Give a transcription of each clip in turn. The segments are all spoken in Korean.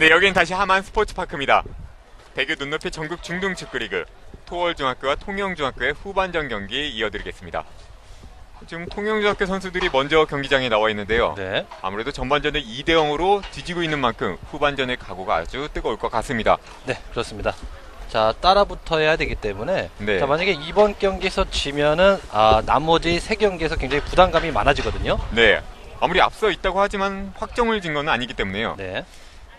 네, 여긴 다시 하만 스포츠파크입니다. 대교 눈높이 전국 중등축구리그 토월중학교와 통영중학교의 후반전 경기 이어드리겠습니다. 지금 통영중학교 선수들이 먼저 경기장에 나와 있는데요. 네. 아무래도 전반전을 2대0으로 뒤지고 있는 만큼 후반전의 각오가 아주 뜨거울 것 같습니다. 네, 그렇습니다. 자, 따라붙어야 되기 때문에 네. 자, 만약에 이번 경기에서 지면은 나머지 3경기에서 굉장히 부담감이 많아지거든요. 네, 아무리 앞서 있다고 하지만 확정을 진 건 아니기 때문에요. 네.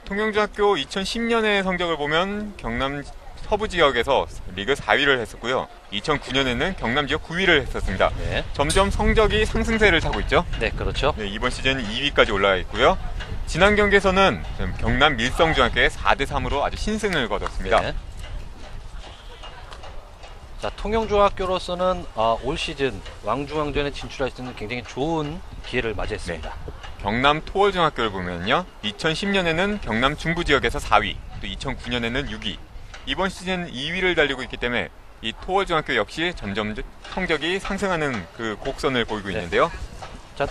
통영중학교 2010년의 성적을 보면 경남 서부 지역에서 리그 4위를 했었고요. 2009년에는 경남 지역 9위를 했었습니다. 네. 점점 성적이 상승세를 타고 있죠. 네, 그렇죠. 네, 이번 시즌 2위까지 올라가 있고요. 지난 경기에서는 경남 밀성중학교의 4대3으로 아주 신승을 거뒀습니다. 네. 자, 통영중학교로서는 올 시즌 왕중왕전에 진출할 수 있는 굉장히 좋은 기회를 맞이했습니다. 경남 토월중학교를 보면요, 2010년에는 경남 중부 지역에서 4위, 또 2009년에는 6위, 이번 시즌 2위를 달리고 있기 때문에 이 토월중학교 역시 점점 성적이 상승하는 그 곡선을 보이고 네. 있는데요. 자,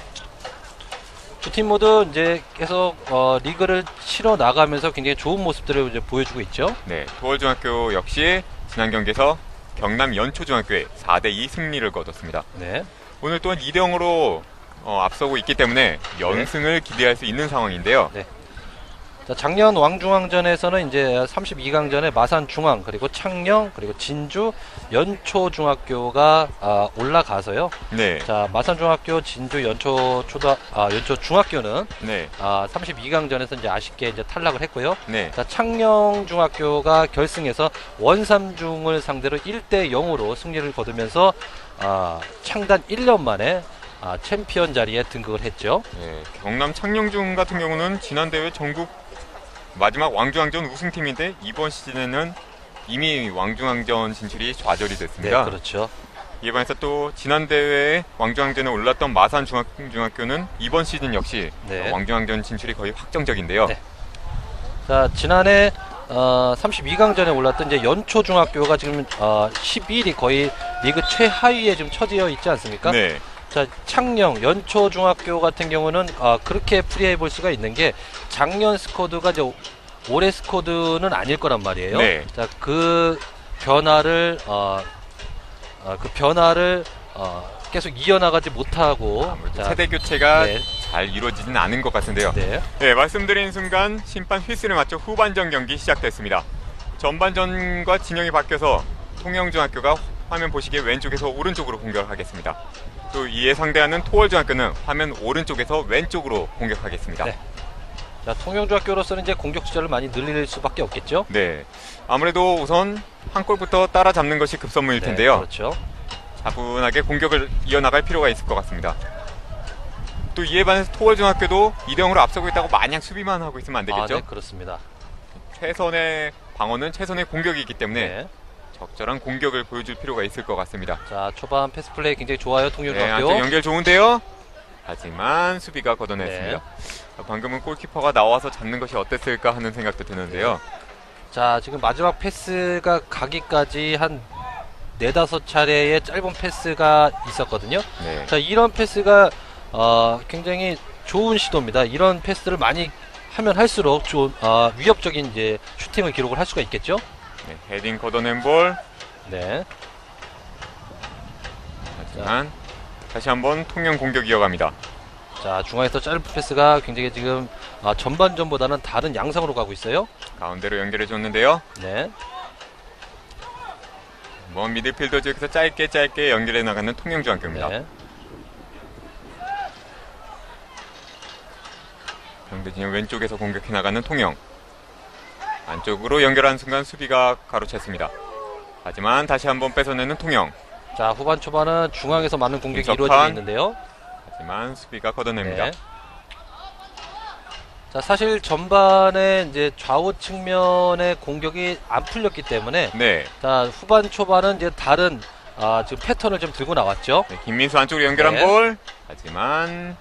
두 팀 모두 이제 계속 리그를 치러 나가면서 굉장히 좋은 모습들을 이제 보여주고 있죠. 네, 토월중학교 역시 지난 경기에서 경남 연초중학교에 4대2 승리를 거뒀습니다. 네. 오늘 또한 2대0으로 앞서고 있기 때문에 연승을 기대할 수 있는 상황인데요. 네. 자, 작년 왕중왕전에서는 이제 32강전에 마산중앙 그리고 창녕 그리고 진주 연초중학교가 올라가서요. 네. 자, 마산중학교, 진주 연초중학교는 네. 32강전에서 이제 아쉽게 이제 탈락을 했고요. 네. 자, 창녕중학교가 결승에서 원삼중을 상대로 1대0으로 승리를 거두면서 창단 1년 만에 챔피언 자리에 등극을 했죠. 네. 경남 창녕중 같은 경우는 지난 대회 전국 마지막 왕중왕전 우승팀인데 이번 시즌에는 이미 왕중왕전 진출이 좌절이 됐습니다. 네, 그렇죠. 이에 반해서 또 지난 대회에 왕중왕전에 올랐던 마산중학교는 이번 시즌 역시 네. 왕중왕전 진출이 거의 확정적인데요. 네. 자, 지난해 32강전에 올랐던 이제 연초중학교가 지금 11위 거의 리그 최하위에 지금 처지어 있지 않습니까? 네. 자, 창녕 연초중학교 같은 경우는 그렇게 풀이해 볼 수가 있는 게 작년 스쿼드가 이제 올해 스쿼드는 아닐 거란 말이에요. 네. 자, 그 변화를 계속 이어나가지 못하고 세대 교체가 네. 잘 이루어지진 않은 것 같은데요. 네. 네, 말씀드린 순간 심판 휘슬을 맞춰 후반전 경기 시작됐습니다. 전반전과 진영이 바뀌어서 통영중학교가 화면 보시기에 왼쪽에서 오른쪽으로 공격하겠습니다. 또 이에 상대하는 토월중학교는 화면 오른쪽에서 왼쪽으로 공격하겠습니다. 네. 자, 통영중학교로서는 이제 공격 숫자를 많이 늘릴 수밖에 없겠죠. 네, 아무래도 우선 한 골부터 따라잡는 것이 급선무일 텐데요. 네, 그렇죠. 차분하게 공격을 이어나갈 필요가 있을 것 같습니다. 또 이에 반해서 토월중학교도 2대0으로 앞서고 있다고 마냥 수비만 하고 있으면 안 되겠죠? 네, 그렇습니다. 최선의 방어는 최선의 공격이기 때문에 네. 적절한 공격을 보여줄 필요가 있을 것 같습니다. 자, 초반 패스 플레이 굉장히 좋아요, 네, 통영중학교. 안쪽 연결 좋은데요. 하지만 수비가 걷어냈습니다. 방금은 골키퍼가 나와서 잡는 것이 어땠을까 하는 생각도 드는데요. 자, 지금 마지막 패스가 가기까지 한 4-5차례의 짧은 패스가 있었거든요. 네. 자, 이런 패스가 굉장히 좋은 시도입니다. 이런 패스를 많이 하면 할수록 좋은 위협적인 이제 슈팅을 기록을 할 수가 있겠죠. 네, 헤딩 걷어낸 볼. 네. 하지만 다시 한번 통영 공격 이어갑니다. 자, 중앙에서 짧은 패스가 굉장히 지금 전반전보다는 다른 양상으로 가고 있어요. 가운데로 연결해 줬는데요. 네. 먼 미드필더 지역에서 짧게 연결해 나가는 통영중학교입니다. 네. 경대 진영 왼쪽에서 공격해 나가는 통영. 안쪽으로 연결한 순간 수비가 가로챘습니다. 하지만 다시 한번 뺏어내는 통영. 자, 후반 초반은 중앙에서 많은 공격이 김석환. 이루어지고 있는데요. 하지만 수비가 걷어냅니다. 네. 자, 사실 전반에 이제 좌우 측면의 공격이 안 풀렸기 때문에 네. 자, 후반 초반은 이제 다른 지금 패턴을 좀 들고 나왔죠. 네, 김민수 안쪽으로 연결한 네. 볼. 하지만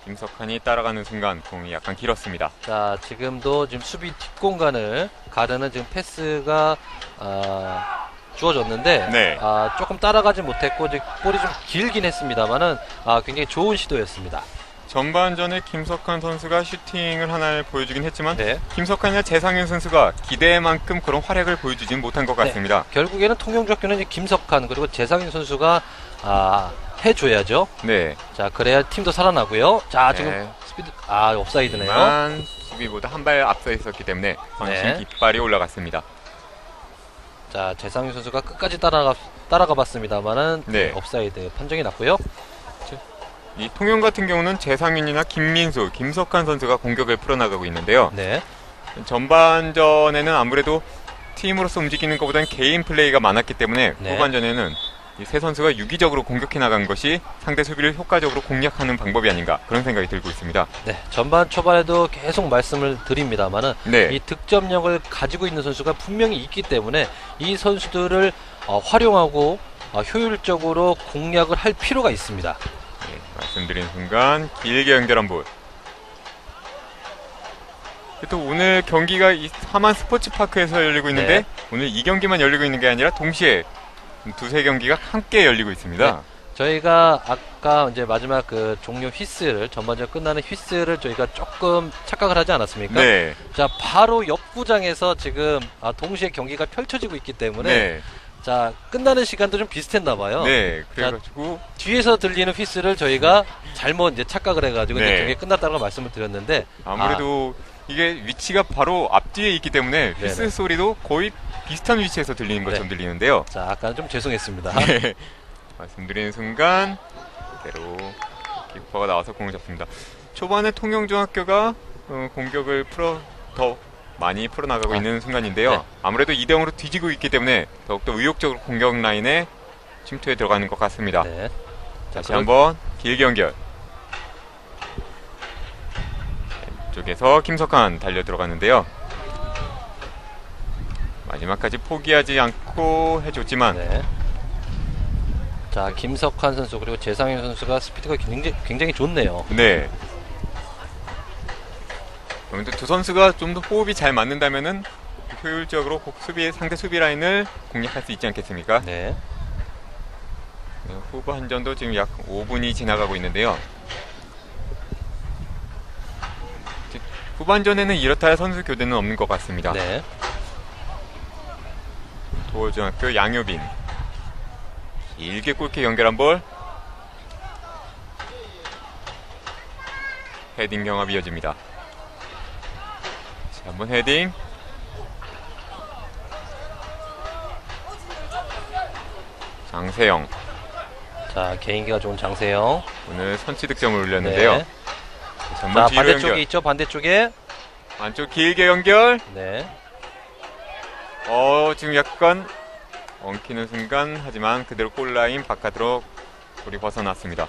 김석환이 따라가는 순간 공이 약간 길었습니다. 자, 지금도 지금 수비 뒷공간을 가르는 지금 패스가 주어졌는데 네. 조금 따라가지 못했고 이제 볼이 좀 길긴 했습니다만은 굉장히 좋은 시도였습니다. 전반전에 김석환 선수가 슈팅을 하나를 보여주긴 했지만 네. 김석환이나 재상윤 선수가 기대만큼 그런 활약을 보여주진 못한 것 같습니다. 결국에는 통영중학교는 이제 김석환 그리고 재상윤 선수가 해줘야죠. 네. 자, 그래야 팀도 살아나고요. 자, 지금 네. 스피드 옵사이드네요. 하지만 수비보다 한 발 앞서 있었기 때문에 방심 네. 깃발이 올라갔습니다. 자, 재상윤 선수가 끝까지 따라가 봤습니다만은 네. 옵사이드 판정이 났고요. 이 통영 같은 경우는 재상윤이나 김민수, 김석환 선수가 공격을 풀어나가고 있는데요. 네. 전반전에는 아무래도 팀으로서 움직이는 것보다는 개인 플레이가 많았기 때문에 네. 후반전에는 이 세 선수가 유기적으로 공격해 나간 것이 상대 수비를 효과적으로 공략하는 방법이 아닌가 그런 생각이 들고 있습니다. 네, 전반 초반에도 계속 말씀을 드립니다만은 네. 이 득점력을 가지고 있는 선수가 분명히 있기 때문에 이 선수들을 활용하고 효율적으로 공략을 할 필요가 있습니다. 네, 말씀드린 순간 길게 연결한 볼. 또 오늘 경기가 이 하만 스포츠파크에서 열리고 있는데 네. 오늘 이 경기만 열리고 있는 게 아니라 동시에 두세 경기가 함께 열리고 있습니다. 네. 저희가 아까 이제 마지막 그 종료 휘슬 전반전 끝나는 휘슬을 저희가 조금 착각을 하지 않았습니까? 네. 자, 바로 옆 구장에서 지금 동시에 경기가 펼쳐지고 있기 때문에 네. 자, 끝나는 시간도 좀 비슷했나 봐요. 네. 그래가지고 뒤에서 들리는 휘슬을 저희가 잘못 이제 착각을 해가지고 네. 이제 경기 끝났다고 말씀을 드렸는데 아무래도 이게 위치가 바로 앞뒤에 있기 때문에 휘슬 네네. 소리도 거의 비슷한 위치에서 들리는 것처럼 네. 들리는데요. 자, 아까는 좀 죄송했습니다. 네. 말씀드리는 순간 그대로 키퍼가 나와서 공을 잡습니다. 초반에 통영중학교가 공격을 더 많이 풀어나가고 있는 순간인데요. 네. 아무래도 2대0으로 뒤지고 있기 때문에 더욱더 의욕적으로 공격 라인에 침투해 들어가는 것 같습니다. 네. 다시 한번 길게 연결. 왼쪽에서 김석환 달려 들어갔는데요. 마지막까지 포기하지 않고 해줬지만 네. 자, 김석환 선수 그리고 재상윤 선수가 스피드가 굉장히 좋네요. 네. 그런데 두 선수가 좀 더 호흡이 잘 맞는다면은 효율적으로 상대 수비 라인을 공략할 수 있지 않겠습니까? 네. 네, 후반전도 지금 약 5분이 지나가고 있는데요. 후반전에는 이렇다 할 선수 교대는 없는 것 같습니다. 네. 도어중학교 양효빈 길게 골킥 연결한 볼 헤딩 경합 이어집니다. 자, 한번 헤딩 장세영 자, 개인기가 좋은 장세영. 오늘 선취 득점을 올렸는데요. 네. 다시 한번 자, 뒤로 반대쪽에 연결 있죠. 반대쪽에. 안쪽 길게 연결 네. 지금 약간 엉키는 순간 하지만 그대로 골라인 바깥으로 볼이 벗어났습니다.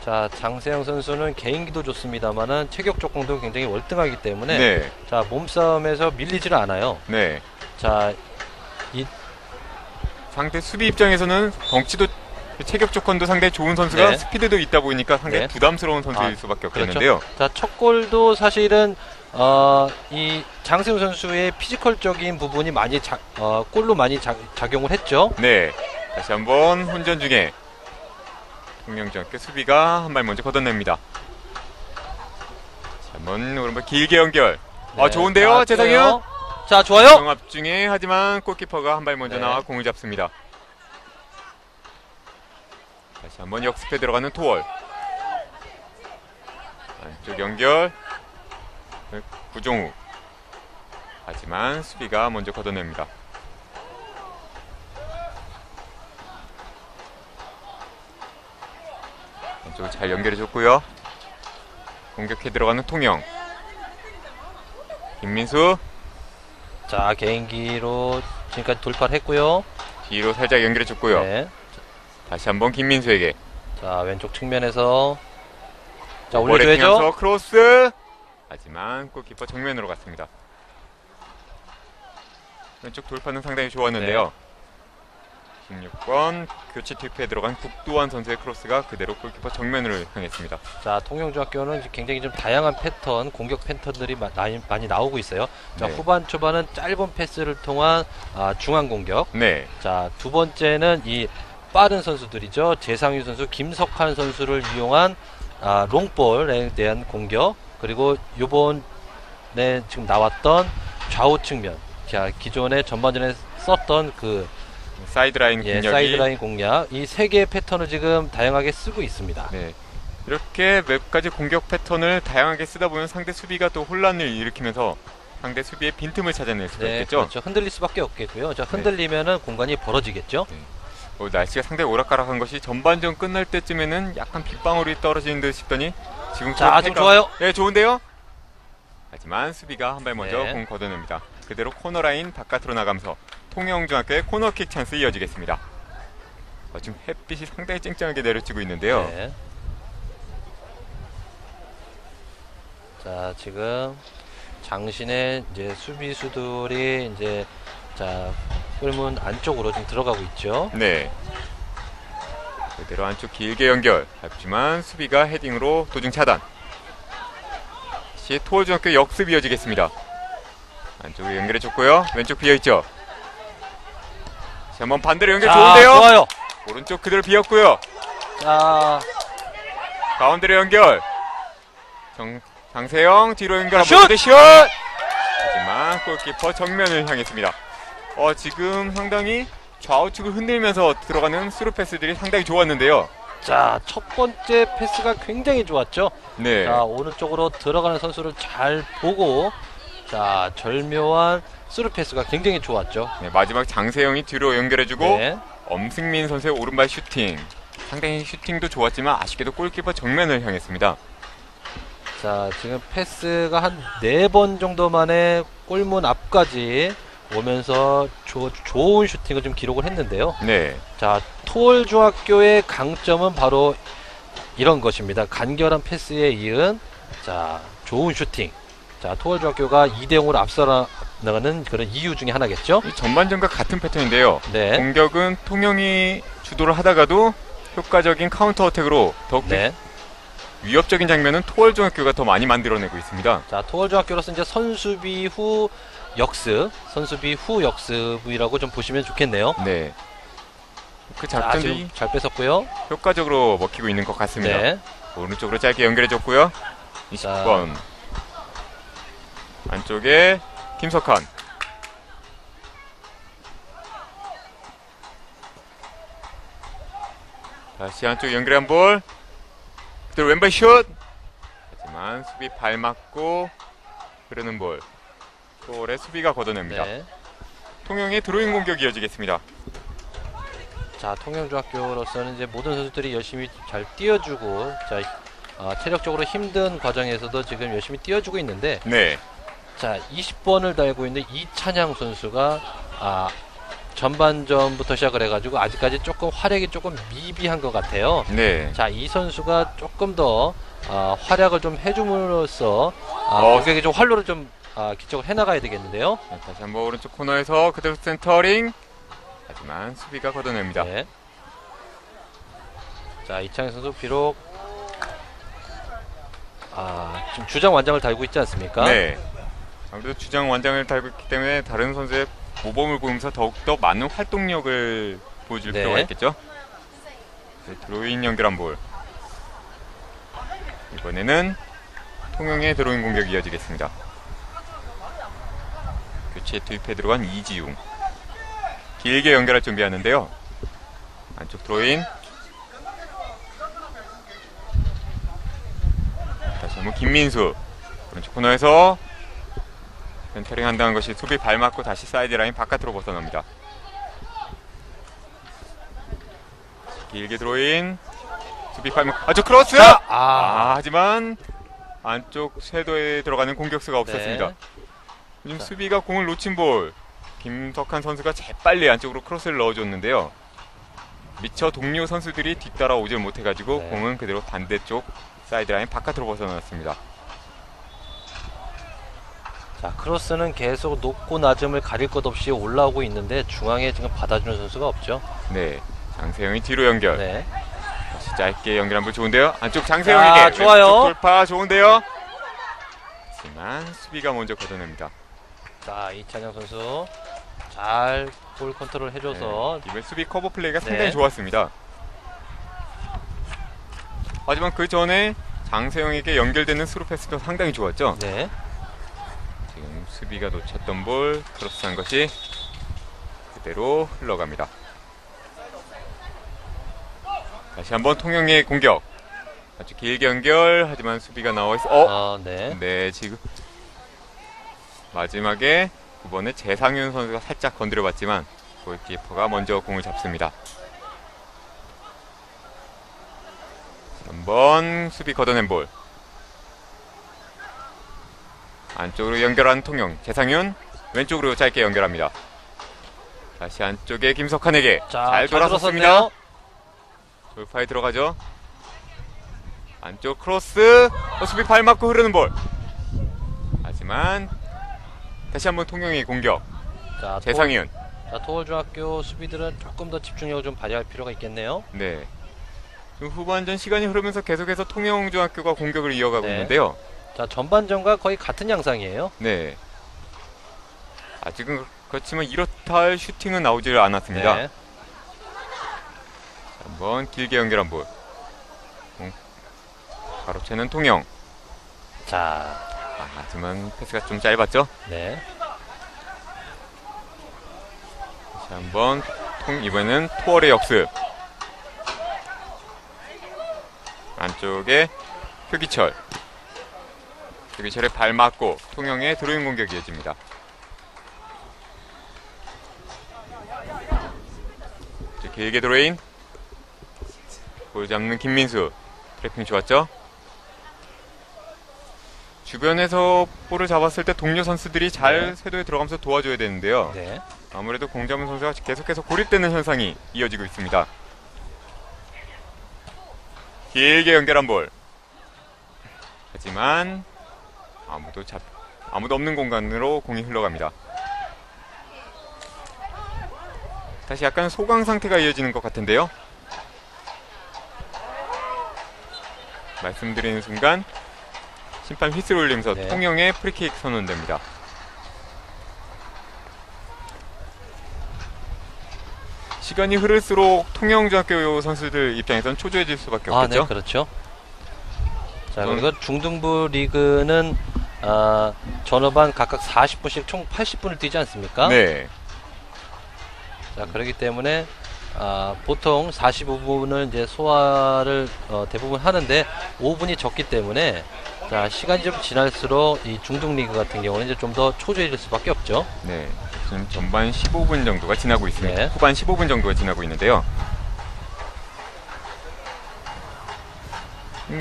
자, 장세영 선수는 개인기도 좋습니다만은 체격 조건도 굉장히 월등하기 때문에 네. 자, 몸싸움에서 밀리지를 않아요. 네. 자, 상대 수비 입장에서는 덩치도 체격 조건도 상당히 좋은 선수가 네. 스피드도 있다 보니까 상당히 네. 부담스러운 선수일 수밖에 없겠는데요. 자, 첫 골도 사실은 이 장세훈 선수의 피지컬적인 부분이 많이 골로 많이 작용을 했죠. 네. 다시 한번 혼전 중에 통영중학교 수비가 한 발 먼저 걷어냅니다. 다시 한번 오른발 길게 연결. 네. 좋은데요, 재상윤. 자, 좋아요. 경합 중에 하지만 골키퍼가 한 발 먼저 네. 나와 공을 잡습니다. 다시 한번 역습에 들어가는 토월. 안쪽 연결. 구종우. 하지만 수비가 먼저 걷어냅니다. 안쪽 잘 연결해줬고요. 공격해 들어가는 통영. 김민수. 자, 개인기로 지금까지 돌파를 했고요. 뒤로 살짝 연결해줬고요. 네. 다시 한번 김민수에게. 자, 왼쪽 측면에서 자, 볼에 올려줘야죠. 튀면서 크로스. 하지만 골키퍼 정면으로 갔습니다. 왼쪽 돌파는 상당히 좋았는데요. 16번 교체 투입에 들어간 국도환 선수의 크로스가 그대로 골키퍼 정면으로 향했습니다. 자, 통영중학교는 굉장히 좀 다양한 패턴, 공격 패턴들이 많이 나오고 있어요. 자, 네. 후반 초반은 짧은 패스를 통한 중앙 공격. 네, 자, 두 번째는 이 빠른 선수들이죠. 재상윤 선수, 김석환 선수를 이용한 롱볼에 대한 공격, 그리고 요번에 지금 나왔던 좌우 측면, 자 기존에 전반전에 썼던 그 사이드라인 공략이 사이드라인 공략, 이 세 개의 패턴을 지금 다양하게 쓰고 있습니다. 네. 이렇게 몇 가지 공격 패턴을 다양하게 쓰다 보면 상대 수비가 또 혼란을 일으키면서 상대 수비의 빈틈을 찾아낼 수가 네, 있겠죠. 그렇죠. 흔들릴 수밖에 없겠고요. 자, 흔들리면은 공간이 벌어지겠죠. 날씨가 상당히 오락가락한 것이 전반전 끝날 때쯤에는 약간 빗방울이 떨어지는 듯 싶더니 지금 자, 지금 좋아요. 네, 좋은데요. 하지만 수비가 한 발 먼저 네. 공 걷어냅니다. 그대로 코너라인 바깥으로 나가면서 통영중학교의 코너킥 찬스 이어지겠습니다. 지금 햇빛이 상당히 쨍쨍하게 내려지고 있는데요. 네. 자, 지금 장신의 이제 수비수들이 이제 자 골문 안쪽으로 좀 들어가고 있죠. 네. 그대로 안쪽 길게 연결. 하지만 수비가 헤딩으로 도중 차단. 다시 토월중학교 역습 이어지겠습니다. 안쪽으로 연결해줬고요. 왼쪽 비어있죠. 다시 한번 반대로 연결. 자, 좋은데요. 좋아요. 오른쪽 그대로 비었고요. 자, 가운데로 연결. 장세영 뒤로 연결. 슛! 슛! 하지만 골키퍼 정면을 향했습니다. 지금 상당히 좌우측을 흔들면서 들어가는 스루 패스들이 상당히 좋았는데요. 자, 첫 번째 패스가 굉장히 좋았죠. 네. 자, 오른쪽으로 들어가는 선수를 잘 보고, 자, 절묘한 스루 패스가 굉장히 좋았죠. 네, 마지막 장세영이 뒤로 연결해주고 네. 엄승민 선수의 오른발 슈팅. 상당히 슈팅도 좋았지만 아쉽게도 골키퍼 정면을 향했습니다. 자, 지금 패스가 한 4번 정도 만에 골문 앞까지 오면서 좋은 슈팅을 좀 기록을 했는데요. 네. 자, 토월 중학교의 강점은 바로 이런 것입니다. 간결한 패스에 이은 자, 좋은 슈팅. 자, 토월 중학교가 2대0으로 앞서 나가는 그런 이유 중에 하나겠죠. 이 전반전과 같은 패턴인데요. 네. 공격은 통영이 주도를 하다가도 효과적인 카운터 어택으로 더욱더 네. 위협적인 장면은 토월중학교가 더 많이 만들어내고 있습니다. 자, 토월 중학교로서 이제 선수비 후 역습이라고 좀 보시면 좋겠네요. 네. 그 자, 작전이 지금 잘 뺏었고요. 효과적으로 먹히고 있는 것 같습니다. 네. 오른쪽으로 짧게 연결해줬고요. 20번 안쪽에 김석환. 다시 안쪽 연결한 볼. 그대로 왼발 슛. 하지만 수비 발 맞고 흐르는 볼. 볼에 수비가 걷어냅니다. 네. 통영의 드로잉 공격 이어지겠습니다. 자, 통영중학교로서는 이제 모든 선수들이 열심히 잘 뛰어주고, 자, 체력적으로 힘든 과정에서도 지금 열심히 뛰어주고 있는데, 네. 자, 20번을 달고 있는 이찬양 선수가 전반전부터 시작을 해가지고 아직까지 조금 활약이 조금 미비한 것 같아요. 네. 자, 이 선수가 조금 더 활약을 좀 해줌으로써 공격이 좀 활로를 좀 기적을 해나가야 되겠는데요. 자, 다시 한번 오른쪽 코너에서 그대로 센터링. 하지만 수비가 걷어냅니다. 네. 자, 이창현 선수 비록 지금 주장 완장을 달고 있지 않습니까? 네. 아무래도 주장 완장을 달고 있기 때문에 다른 선수의 모범을 보면서 더욱더 많은 활동력을 보여줄 네. 필요가 있겠죠. 네, 드로잉 연결한 볼. 이번에는 통영의 드로잉 공격이 이어지겠습니다. 교체에 투입해 들어간 이지웅. 길게 연결할 준비하는데요. 안쪽 드로잉. 다시 한번 김민수. 오른쪽 코너에서 센터링 한다는 것이 수비 발 맞고 다시 사이드 라인 바깥으로 벗어납니다. 길게 드로잉. 수비 발 맞고 아주 크로스! 하지만 안쪽 쇄도에 들어가는 공격수가 없었습니다. 네. 지금 수비가 공을 놓친 볼. 김석환 선수가 재빨리 안쪽으로 크로스를 넣어줬는데요. 미처 동료 선수들이 뒤따라 오질 못해가지고 네. 공은 그대로 반대쪽 사이드라인 바깥으로 벗어났습니다. 자, 크로스는 계속 높고 낮음을 가릴 것 없이 올라오고 있는데 중앙에 지금 받아주는 선수가 없죠. 네, 장세영이 뒤로 연결. 네. 다시 짧게 연결한 볼 좋은데요. 안쪽 장세영에게 좋아요. 왼쪽 돌파 좋은데요. 하지만 수비가 먼저 걷어냅니다. 자, 이찬영 선수 잘 볼 컨트롤 해줘서 네, 이번 수비 커버 플레이가 상당히 네. 좋았습니다. 하지만 그 전에 장세영에게 연결되는 스루 패스도 상당히 좋았죠. 네. 지금 수비가 놓쳤던 볼 크로스한 것이 그대로 흘러갑니다. 다시 한번 통영의 공격. 아주 길게 연결. 하지만 수비가 나와 있어. 네. 네, 지금 마지막에 9번에 재상윤 선수가 살짝 건드려봤지만 골키퍼가 먼저 공을 잡습니다. 한번 수비 걷어낸 볼. 안쪽으로 연결한 통영. 재상윤 왼쪽으로 짧게 연결합니다. 다시 안쪽에 김석환에게 잘 돌아섰습니다. 들어섰네요. 돌파에 들어가죠. 안쪽 크로스. 수비 발 맞고 흐르는 볼. 하지만 다시 한번 통영의 공격. 자, 재상윤. 토월중학교 수비들은 조금 더 집중력을 좀 발휘할 필요가 있겠네요. 네. 지금 후반전 시간이 흐르면서 계속해서 통영중학교가 공격을 이어가고 네. 있는데요. 자, 전반전과 거의 같은 양상이에요. 네. 아직은 그렇지만 이렇다 할 슈팅은 나오질 않았습니다. 네. 한번 길게 연결한 볼. 가로채는 통영. 자, 하지만 패스가 좀 짧았죠. 네. 다시 한번 이번에는 토월의 역습. 안쪽에 표기철. 표기철의 발 맞고 통영의 드로잉 공격이 이어집니다. 길게 드로잉. 볼 잡는 김민수. 트래핑 좋았죠? 주변에서 볼을 잡았을 때 동료 선수들이 잘 네. 쇄도에 들어가면서 도와줘야 되는데요. 네. 아무래도 공자문 선수가 계속해서 고립되는 현상이 이어지고 있습니다. 길게 연결한 볼. 하지만 아무도 없는 공간으로 공이 흘러갑니다. 다시 약간 소강 상태가 이어지는 것 같은데요. 말씀드리는 순간 심판 휘슬 울리면서 네. 통영의 프리킥 선언됩니다. 시간이 흐를수록 통영중학교 선수들 입장에선 초조해질 수밖에 없겠죠. 네, 그렇죠. 자, 그리고 중등부 리그는 전후반 각각 40분씩 총 80분을 뛰지 않습니까? 네. 자, 그렇기 때문에 보통 45분을 이제 소화를 대부분 하는데 5분이 적기 때문에 자, 시간이 좀 지날수록 이 중등 리그 같은 경우는 이제 좀 더 초조해질 수밖에 없죠. 네. 지금 전반 15분 정도가 지나고 있습니다. 네. 후반 15분 정도가 지나고 있는데요.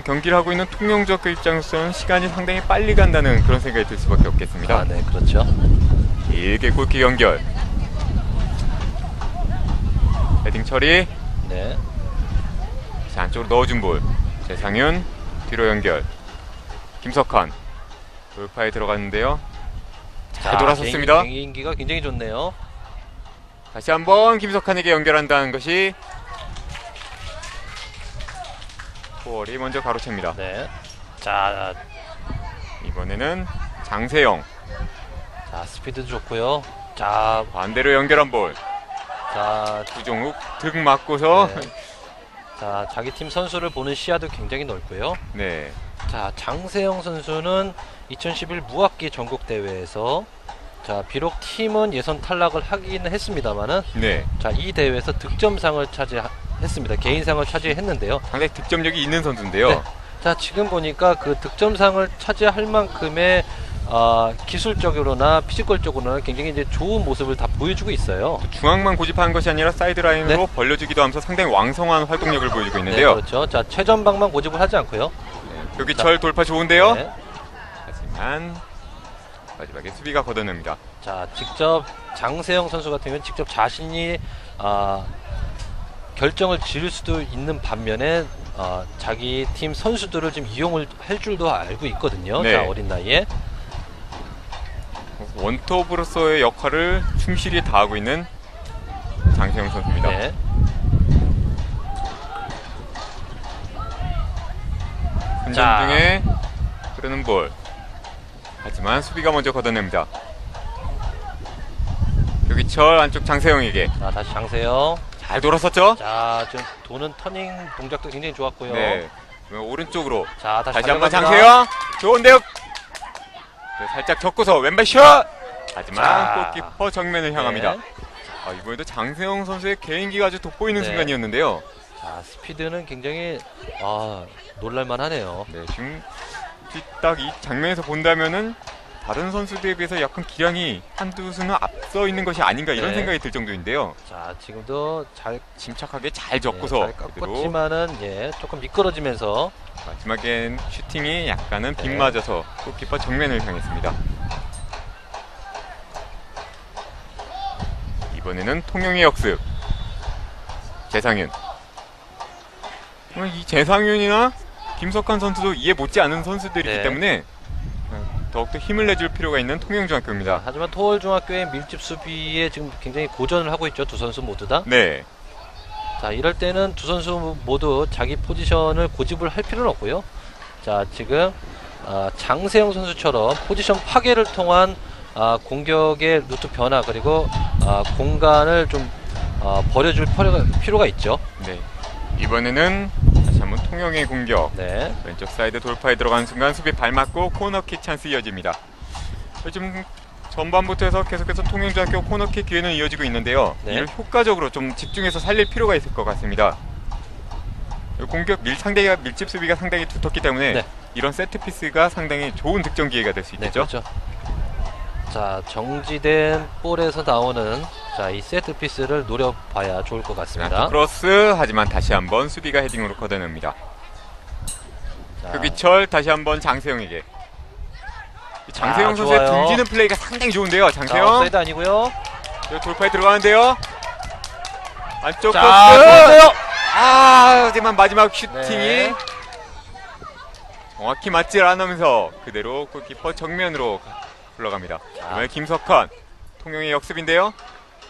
경기를 하고 있는 통영중학교 입장에서는 시간이 상당히 빨리 간다는 그런 생각이 들 수밖에 없겠습니다. 네, 그렇죠. 길게 골킥 연결. 헤딩 처리. 네. 자, 안쪽으로 넣어준 볼. 재상윤 뒤로 연결. 김석환 돌파에 들어갔는데요. 잘 돌아섰습니다. 개인기가 굉장히 좋네요. 다시 한번 김석환에게 연결한다는 것이 토월이 먼저 가로챕니다. 네. 자, 이번에는 장세영 자, 스피드도 좋고요. 자, 반대로 연결한 볼. 자, 구종욱 득 맞고서 네. 자, 자기 팀 선수를 보는 시야도 굉장히 넓고요. 네. 자, 장세영 선수는 2011 무학기 전국 대회에서 자, 비록 팀은 예선 탈락을 하긴 했습니다만은 네. 자, 이 대회에서 득점상을 차지했습니다. 개인상을 차지했는데요. 상당히 득점력이 있는 선수인데요. 네. 자, 지금 보니까 그 득점상을 차지할 만큼의 기술적으로나 피지컬적으로나 굉장히 이제 좋은 모습을 다 보여주고 있어요. 중앙만 고집하는 것이 아니라 사이드라인으로 네. 벌려주기도 하면서 상당히 왕성한 활동력을 보여주고 네, 있는데요. 그렇죠. 자, 최전방만 고집을 하지 않고요. 표기철 돌파 좋은데요. 네. 하지만 마지막에 수비가 걷어냅니다. 자, 직접 장세영 선수 같은 경우는 직접 자신이 결정을 지을 수도 있는 반면에 자기 팀 선수들을 좀 이용을 할 줄도 알고 있거든요. 네. 자, 어린 나이에. 원톱으로서의 역할을 충실히 다하고 있는 장세영 선수입니다. 네. 훈전 중에 흐르는 볼. 하지만 수비가 먼저 걷어냅니다. 표기철 안쪽 장세영에게 자, 다시 장세영. 잘 돌아섰죠? 자, 좀 도는 터닝 동작도 굉장히 좋았고요. 네. 오른쪽으로 자, 다시 한번 달려갑니다. 장세영 좋은데요. 네, 살짝 접고서 왼발 슛. 하지만 자. 골키퍼 정면을 향합니다. 네. 이번에도 장세영 선수의 개인기가 아주 돋보이는 네. 순간이었는데요. 자, 스피드는 굉장히 놀랄만하네요. 네, 지금 딱 이 장면에서 본다면은 다른 선수들에 비해서 약간 기량이 한두 수는 앞서 있는 것이 아닌가 이런 네. 생각이 들 정도인데요. 자, 지금도 잘 침착하게 잘 접고서 잘 그대로 꺾었지만은 조금 미끄러지면서 마지막엔 슈팅이 약간은 네. 빗 맞아서 골키퍼 정면을 향했습니다. 이번에는 통영의 역습. 재상윤. 이 재상윤이나 김석환 선수도 이해 못지 않은 선수들이기 네. 때문에 더욱더 힘을 내줄 필요가 있는 통영중학교입니다. 하지만 토월중학교의 밀집 수비에 지금 굉장히 고전을 하고 있죠. 두 선수 모두 다. 네, 자, 이럴 때는 두 선수 모두 자기 포지션을 고집을 할 필요는 없고요. 자, 지금 장세영 선수처럼 포지션 파괴를 통한 공격의 루트 변화 그리고 공간을 좀 버려줄 필요가 있죠. 네. 이번에는 다시 한번 통영의 공격. 네. 왼쪽 사이드 돌파에 들어가는 순간 수비 발 맞고 코너킥 찬스 이어집니다. 지금 전반부터 해서 계속해서 통영중학교 코너킥 기회는 이어지고 있는데요. 네. 이를 효과적으로 좀 집중해서 살릴 필요가 있을 것 같습니다. 공격 상대가 밀집 수비가 상당히 두텁기 때문에 네. 이런 세트피스가 상당히 좋은 득점 기회가 될 수 네, 있겠죠. 그렇죠. 자, 정지된 볼에서 나오는 이 세트 피스를 노려봐야 좋을 것 같습니다. 크로스 하지만 다시 한번 수비가 헤딩으로 걷어냅니다. 자, 흑기철 다시 한번 장세영에게. 장세영 선수의 좋아요. 등지는 플레이가 상당히 좋은데요. 자, 장세영 업사이드 아니고요. 돌파에 들어가는데요. 안쪽 자, 크로스. 좋은데요. 하지만 마지막 슈팅이 네. 정확히 맞질 않으면서 그대로 골키퍼 정면으로 흘러갑니다. 이번에 김석환 통영의 역습인데요.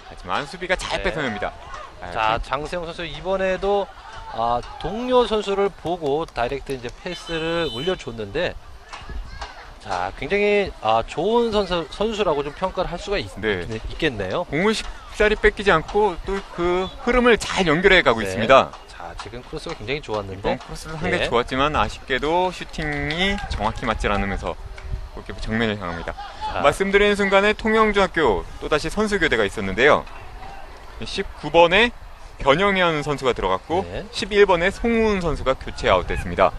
하지만 수비가 잘 네. 뺏어냅니다. 자, 장세영 선수 이번에도 동료 선수를 보고 다이렉트 이제 패스를 올려줬는데, 자, 굉장히 좋은 선수라고 좀 평가를 할 수가 네. 있겠네요. 공을 쉽사리 뺏기지 않고 또 그 흐름을 잘 연결해 가고 네. 있습니다. 자, 지금 크로스가 굉장히 좋았는데, 이번 크로스도 상당히 네. 좋았지만 아쉽게도 슈팅이 정확히 맞질 않으면서 골키퍼 정면을 향합니다. 자, 말씀드리는 순간에 통영중학교 또다시 선수 교대가 있었는데요. 19번에 변영현 선수가 들어갔고 네. 11번에 송우은 선수가 교체 아웃됐습니다.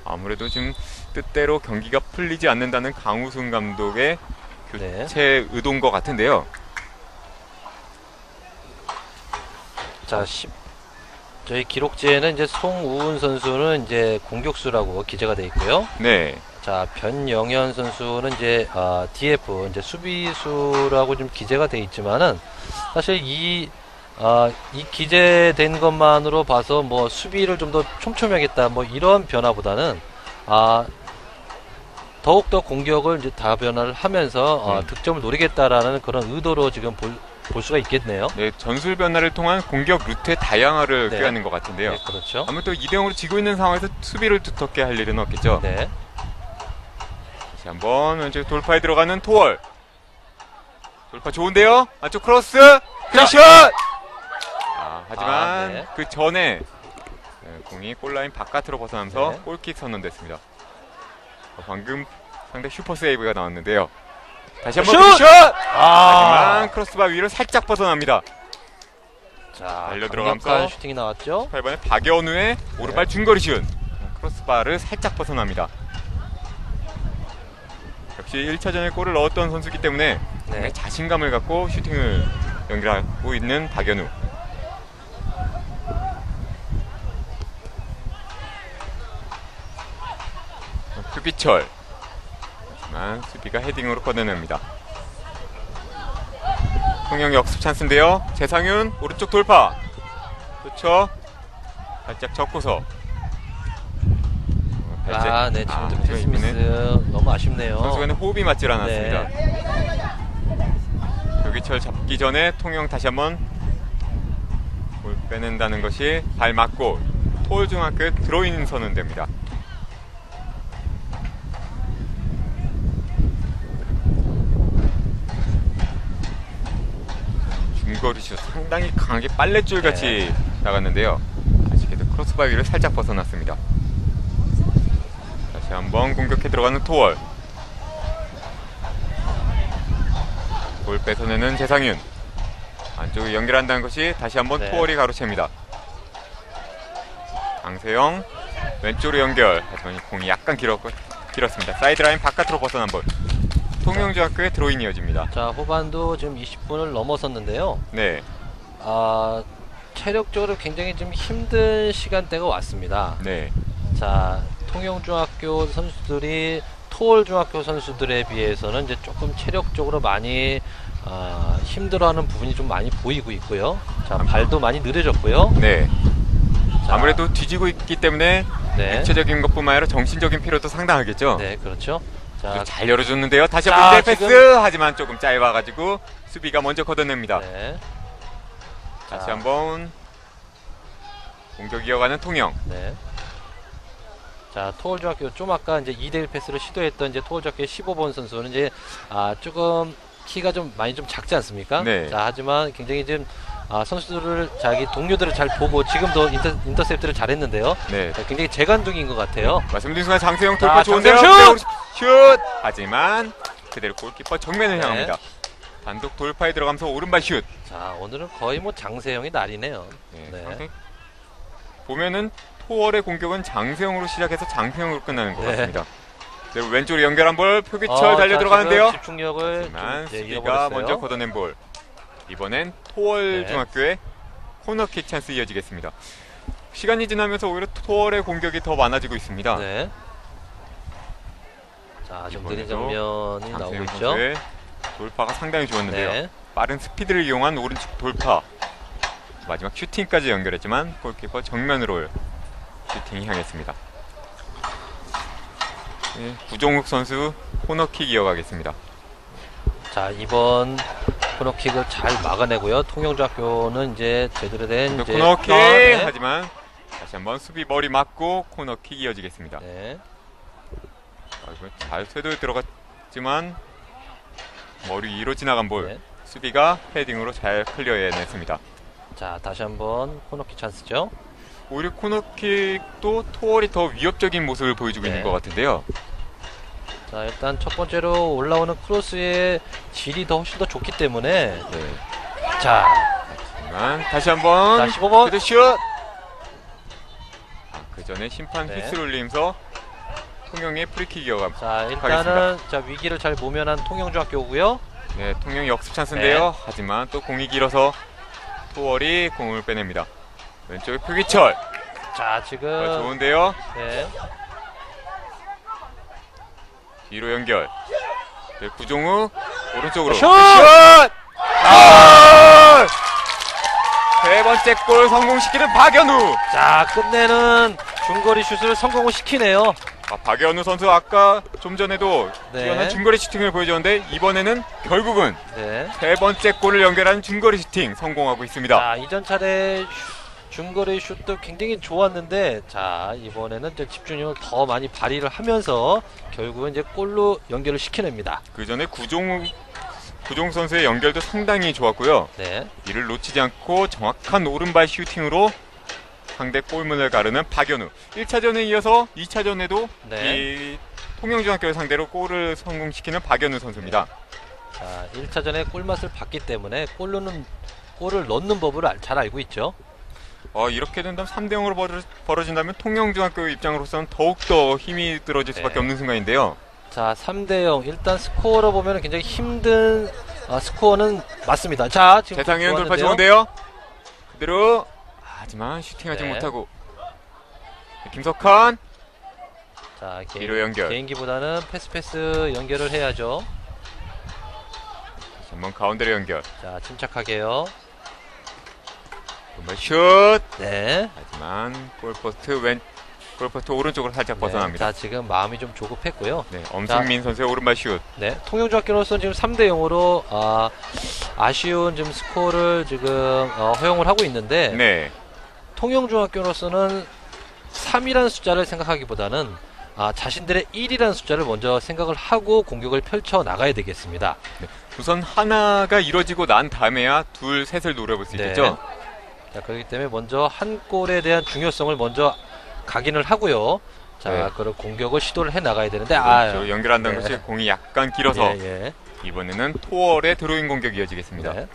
아무래도 지금 뜻대로 경기가 풀리지 않는다는 강우순 감독의 교체 의도인 것 같은데요. 자, 저희 기록지에는 이제 송우은 선수는 이제 공격수라고 기재가 되어 있고요. 네, 자, 변영현 선수는 이제 DF 이제 수비수라고 좀 기재가 돼 있지만은 사실 이 기재된 것만으로 봐서 뭐 수비를 좀 더 촘촘하겠다 뭐 이런 변화보다는 더욱더 공격을 이제 다변화를 하면서 득점을 노리겠다라는 그런 의도로 지금 볼 수가 있겠네요. 네, 전술 변화를 통한 공격 루트의 다양화를 네. 꾀하는 것 같은데요. 네, 그렇죠. 아무래도 2대0으로 지고 있는 상황에서 수비를 두텁게 할 일은 없겠죠. 네. 다시 한번 왼쪽 돌파에 들어가는 토월. 돌파 좋은데요? 안쪽 크로스. 크로스! 하지만 네. 그 전에 공이 골라인 바깥으로 벗어나면서 네. 골킥 선언됐습니다. 방금 상대 슈퍼 세이브가 나왔는데요. 다시 한번 슛! 하지만 크로스바 위로 살짝 벗어납니다. 자, 달려 강력한 들어가면서 슈팅이 나왔죠. 8번에 박연우의 오른발 중거리 슛. 크로스바를 살짝 벗어납니다. 역시 1차전에 골을 넣었던 선수이기 때문에 네. 자신감을 갖고 슈팅을 연결하고 있는 박연우. 큐비철. 하지만 수비가 헤딩으로 꺼내냅니다. 통영 역습 찬스인데요. 재상윤 오른쪽 돌파. 그렇죠. 살짝 접고서. 네, 지금도 패스 미스 너무 아쉽네요. 선수 간의 호흡이 맞질 않았습니다. 네. 큐비철 잡기 전에 통영 다시 한번 볼 빼낸다는 것이 발 맞고 토올중학교에 드로인 선언됩니다. 중거리 슛 상당히 강하게 빨랫줄 같이 나갔는데요. 아쉽게도 크로스바 위를 살짝 벗어났습니다. 다시 한번 공격해 들어가는 토월. 볼 뺏어내는 재상윤. 안쪽에 연결한다는 것이 다시 한번 네. 토월이 가로챕니다. 강세영 왼쪽으로 연결. 하지만 이 공이 약간 길었습니다. 사이드라인 바깥으로 벗어난 볼. 통영중학교의 드로잉이 이어집니다. 자, 후반도 지금 20분을 넘어섰는데요. 네, 체력적으로 굉장히 좀 힘든 시간대가 왔습니다. 네, 자, 통영중학교 선수들이 토월중학교 선수들에 비해서는 이제 조금 체력적으로 많이 힘들어하는 부분이 좀 많이 보이고 있고요. 자, 발도 많이 느려졌고요. 네. 자, 아무래도 뒤지고 있기 때문에 네, 육체적인 것뿐만 아니라 정신적인 피로도 상당하겠죠. 네, 그렇죠. 자, 잘 열어줬는데요. 다시 자, 한번 패스. 지금- 하지만 조금 짧아가지고 수비가 먼저 걷어냅니다. 네, 다시 자. 한번 공격 이어가는 통영. 네. 자, 토월중학교 좀 아까 이제 2대1 패스를 시도했던 이제 토월중학교의 15번 선수는 이제 조금 키가 좀 많이 좀 작지 않습니까? 네. 자, 하지만 굉장히 좀 선수들을 자기 동료들을 잘 보고 지금도 인터셉트를 잘했는데요. 네. 자, 굉장히 재간둥인 것 같아요. 말씀드린 순간 장세영 자, 돌파 좋은데요. 장세영 슛! 하지만 그대로 골키퍼 정면을 네. 향합니다. 단독 돌파에 들어가면서 오른발 슛. 자, 오늘은 거의 뭐 장세영의 날이네요. 네. 네. 상당히 보면은 토월의 공격은 장세영으로 시작해서 장세영으로 끝나는 것 네. 같습니다. 그리고 왼쪽으로 연결한 볼 표기철 달려 자, 들어가는데요. 지금 집중력을 하지만 좀, 수비가 잃어버렸어요. 먼저 걷어낸 볼. 이번엔 토월 네. 중학교의 코너킥 찬스 이어지겠습니다. 시간이 지나면서 오히려 토월의 공격이 더 많아지고 있습니다. 네. 자, 좀 느린 이번에도 장면이 나오고 장세영 있죠. 선수의 돌파가 상당히 좋았는데요. 네. 빠른 스피드를 이용한 오른쪽 돌파. 마지막 슈팅까지 연결했지만 골키퍼 정면으로 슈팅이 향했습니다. 네, 구종욱 선수 코너킥 이어가겠습니다. 자, 이번 코너킥을 잘 막아내고요. 통영중학교는 이제 제대로 된 이제 코너킥 네. 하지만 다시 한번 수비 머리 맞고 코너킥 이어지겠습니다. 네. 잘 쇄도에 들어갔지만 머리 위로 지나간 볼. 네. 수비가 헤딩으로 잘 클리어해냈습니다. 자, 다시 한번 코너킥 찬스죠. 오히려 코너킥도 토월이 더 위협적인 모습을 보여주고 네. 있는 것 같은데요. 자, 일단 첫 번째로 올라오는 크로스의 질이 더 훨씬 더 좋기 때문에 네. 자, 하지만 다시 한번 자, 15번. 그래도 슛! 그 전에 심판 네. 휘슬 울리면서 통영의 프리킥 이어갑니다. 자, 일단은 자, 위기를 잘 모면한 통영중학교고요. 네, 통영 역습 찬스인데요. 네. 하지만 또 공이 길어서 토월이 공을 빼냅니다. 왼쪽에 표기철. 자, 지금 좋은데요. 네. 뒤로 연결. 네, 구종우 오른쪽으로 슛! 아! 세 번째 골 성공시키는 박연우. 자, 끝내는 중거리 슛을 성공을 시키네요. 박연우 선수 아까 좀 전에도 네. 뛰어난 중거리 슈팅을 보여줬는데 이번에는 결국은 네. 세 번째 골을 연결하는 중거리 슈팅 성공하고 있습니다. 자, 이전 차례 중거리 슛도 굉장히 좋았는데 자, 이번에는 이제 집중력을 더 많이 발휘를 하면서 결국은 이제 골로 연결을 시켜냅니다. 그 전에 구종 선수의 연결도 상당히 좋았고요. 네. 이를 놓치지 않고 정확한 오른발 슈팅으로 상대 골문을 가르는 박연우. 1차전에 이어서 2차전에도 네. 이 통영중학교를 상대로 골을 성공시키는 박연우 선수입니다. 자, 1차전에 꿀맛을 봤기 때문에 골을 넣는 법을 잘 알고 있죠. 이렇게 된다면 3대 0으로 벌어진다면 통영중학교 입장으로서는 더욱더 힘이 들어질 수밖에 네. 없는 순간인데요. 자, 3대 0. 일단 스코어로 보면 굉장히 힘든 스코어는 맞습니다. 자, 지금 재상현 돌파 좋았는데요. 좋은데요. 그대로 하지만 슈팅하지 네. 못하고 김석환 자, 뒤로 연결. 개인기보다는 패스 연결을 해야죠. 한번 가운데로 연결. 자, 침착하게요. 정말 슛. 네. 하지만 골포스트 오른쪽으로 살짝 네. 벗어납니다. 자, 지금 마음이 좀 조급했고요. 네, 엄승민 선수의 오른발 슛. 네, 통영중학교로서는 지금 3대 0으로 아쉬운 지금 스코어를 지금 허용을 하고 있는데 네, 통영중학교로서는 3이라는 숫자를 생각하기보다는 자신들의 1이라는 숫자를 먼저 생각을 하고 공격을 펼쳐 나가야 되겠습니다. 우선 하나가 이뤄지고 난 다음에야 둘, 셋을 노려볼 수 네. 있겠죠. 자, 그렇기 때문에 먼저 한 골에 대한 중요성을 먼저 각인을 하고요. 자, 네. 그런 공격을 시도를 해 나가야 되는데 저 연결한다는 네. 것이 공이 약간 길어서 예. 이번에는 토월의 드로잉 공격이 이어지겠습니다. 네.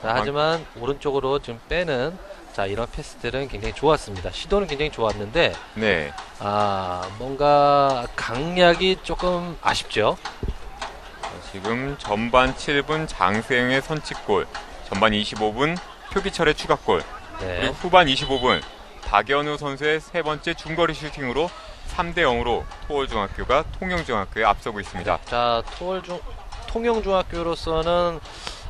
자, 하지만 오른쪽으로 지금 빼는 자, 이런 패스들은 굉장히 좋았습니다. 시도는 굉장히 좋았는데 네. 뭔가 강약이 조금 아쉽죠. 지금 전반 7분 장세영의 선취골, 전반 25분 표기철의 추가골, 네. 그리고 후반 25분 박연우 선수의 세 번째 중거리 슈팅으로 3대 0으로 토월중학교가 통영중학교에 앞서고 있습니다. 자, 통영중학교로서는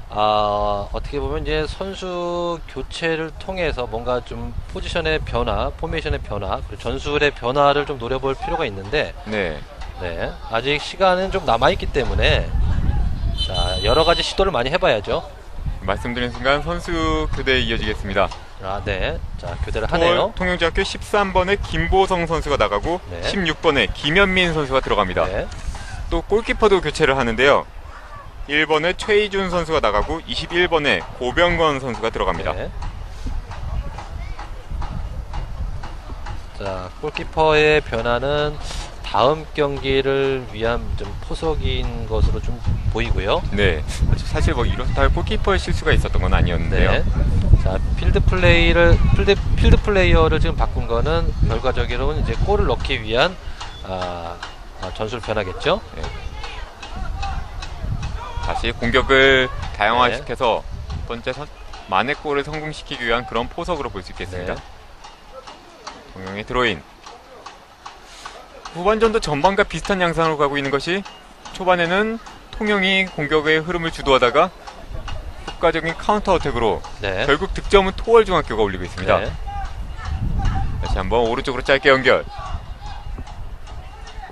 어떻게 보면 이제 선수 교체를 통해서 뭔가 좀 포지션의 변화, 포메이션의 변화, 그리고 전술의 변화를 좀 노려볼 필요가 있는데, 네. 네, 아직 시간은 좀 남아있기 때문에, 자, 여러 가지 시도를 많이 해봐야죠. 말씀드린 순간 선수 교대에 이어지겠습니다. 네, 자, 교대를 하네요. 통영중학교 13번에 김보성 선수가 나가고 네. 16번에 김현민 선수가 들어갑니다. 네, 또 골키퍼도 교체를 하는데요. 1번에 최희준 선수가 나가고 21번에 고병건 선수가 들어갑니다. 네. 자, 골키퍼의 변화는 다음 경기를 위한 좀 포석인 것으로 좀 보이고요. 네, 사실 뭐 이렇다 골키퍼의 실수가 있었던 건 아니었는데요. 네. 자, 필드 플레이어를 지금 바꾼 거는 결과적으로는 이제 골을 넣기 위한 전술 변화겠죠. 네. 다시 공격을 다양화시켜서 첫 번째 만회골을 성공시키기 위한 그런 포석으로 볼 수 있겠습니다. 네. 동영의 드로인. 후반전도 전반과 비슷한 양상으로 가고 있는 것이 초반에는 통영이 공격의 흐름을 주도하다가 효과적인 카운터 어택으로 네. 결국 득점은 토월중학교가 올리고 있습니다. 네. 다시 한번 오른쪽으로 짧게 연결.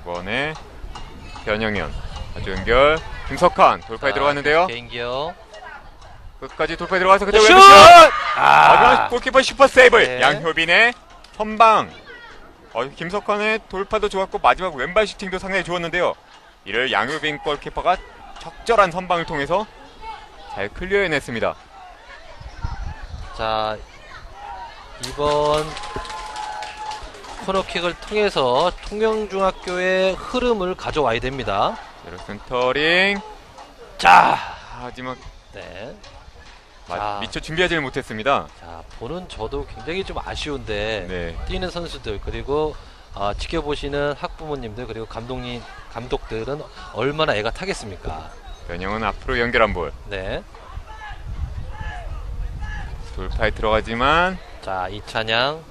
9번에 변영현 아주 연결. 김석환 돌파에 자, 들어갔는데요. 개인기요. 끝까지 돌파에 들어가서 그때 슛! 왼발 슛! 아, 마지막 골키퍼 슈퍼 세이브. 네. 양효빈의 선방. 김석환의 돌파도 좋았고 마지막 왼발 슈팅도 상당히 좋았는데요. 이를 양효빈 골키퍼가 적절한 선방을 통해서 잘 클리어해냈습니다. 자, 이번 코너킥을 통해서 통영중학교의 흐름을 가져와야 됩니다. 제로 센터링. 자, 마지막 네. 미처 준비하지를 못했습니다. 자, 보는 저도 굉장히 좀 아쉬운데 네. 뛰는 선수들 그리고 지켜보시는 학부모님들 그리고 감독들은 얼마나 애가 타겠습니까? 변형은 앞으로 연결한 볼. 네. 돌파에 들어가지만 자, 이찬양.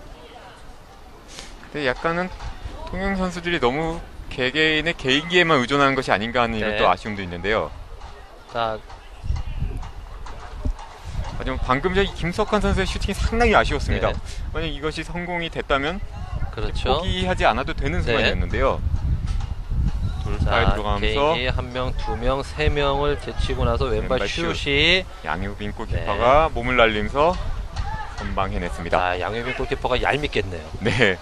근데 약간은 통영 선수들이 너무 개개인의 개인기에만 의존하는 것이 아닌가 하는 이런 네. 또 아쉬움도 있는데요. 자, 하지만 방금 전 김석환 선수의 슈팅이 상당히 아쉬웠습니다. 네. 만약 이것이 성공이 됐다면 그렇죠. 포기하지 않아도 되는 네. 순간이었는데요. 돌파에 자, 들어가면서 개인기 1명, 2명, 3명을 제치고 나서 왼발 왼발 슛. 슛이 양효빈 골키퍼가 몸을 날리면서 선방해냈습니다. 자, 양효빈 골키퍼가 얄밉겠네요. 네,